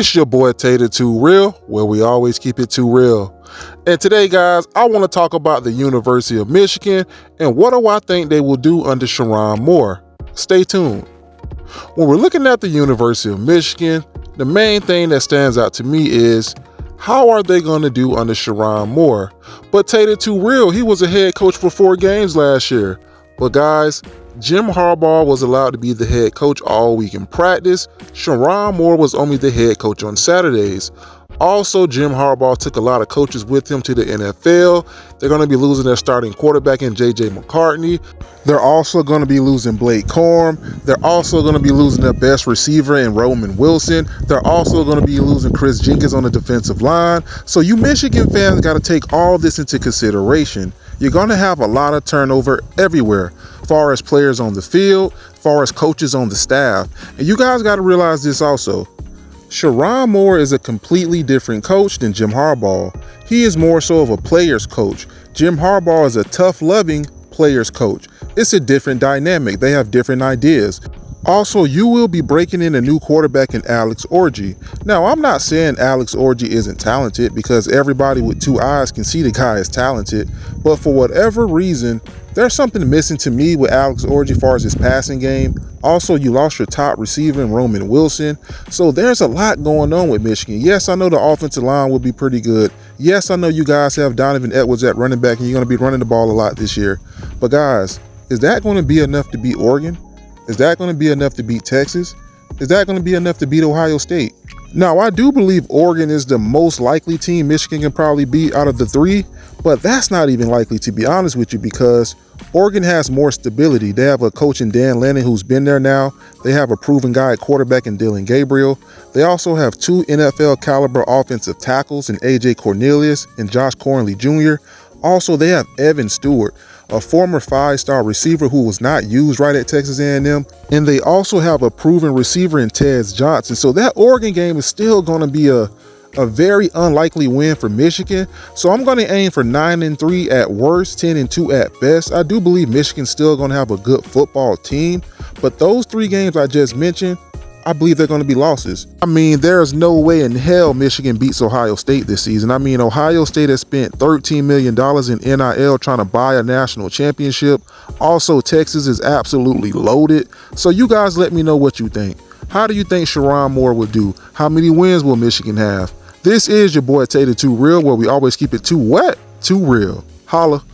It's your boy Tater Too Real, where we always keep it too real. And today, guys, I want to talk about the University of Michigan and what do I think they will do under Sherrone Moore. Stay tuned. When we're looking at the University of Michigan, the main thing that stands out to me is how are they going to do under Sherrone Moore? But Tater Too Real, he was a head coach for 4 games last year. But guys, Jim Harbaugh was allowed to be the head coach all week in practice. Sherrone Moore was only the head coach on Saturdays. Also, Jim Harbaugh took a lot of coaches with him to the NFL. They're going to be losing their starting quarterback in J.J. McCartney. They're also going to be losing Blake Corum. They're also going to be losing their best receiver in Roman Wilson. They're also going to be losing Chris Jenkins on the defensive line. So you Michigan fans got to take all this into consideration. You're going to have a lot of turnover everywhere, far as players on the field, far as coaches on the staff. And you guys got to realize this also. Sherrone Moore is a completely different coach than Jim Harbaugh. He is more so of a player's coach. Jim Harbaugh is a tough-loving player's coach. It's a different dynamic. They have different ideas. Also, you will be breaking in a new quarterback in Alex Orji. Now, I'm not saying Alex Orji isn't talented because everybody with 2 eyes can see the guy is talented. But for whatever reason, there's something missing to me with Alex Orji as far as his passing game. Also, you lost your top receiver in Roman Wilson. So there's a lot going on with Michigan. Yes, I know the offensive line will be pretty good. Yes, I know you guys have Donovan Edwards at running back and you're going to be running the ball a lot this year. But guys, is that going to be enough to beat Oregon? Is that going to be enough to beat Texas? Is that going to be enough to beat Ohio State? Now, I do believe Oregon is the most likely team Michigan can probably beat out of the 3, but that's not even likely, to be honest with you, because Oregon has more stability. They have a coach in Dan Lanning who's been there now. They have a proven guy at quarterback in Dylan Gabriel. They also have 2 NFL caliber offensive tackles in A.J. Cornelius and Josh Cornley Jr. Also, they have Evan Stewart, a former 5-star receiver who was not used right at Texas A&M. And they also have a proven receiver in Tez Johnson. So that Oregon game is still going to be a very unlikely win for Michigan. So I'm going to aim for 9-3 at worst, 10-2 at best. I do believe Michigan's still going to have a good football team. But those 3 games I just mentioned, I believe they're going to be losses. I mean, there's no way in hell Michigan beats Ohio State this season. I mean, Ohio State has spent $13 million in NIL trying to buy a national championship. Also, Texas is absolutely loaded. So you guys let me know what you think. How do you think Sherrone Moore will do? How many wins will Michigan have? This is your boy Tater Too Real, where we always keep it too wet, too real. Holla.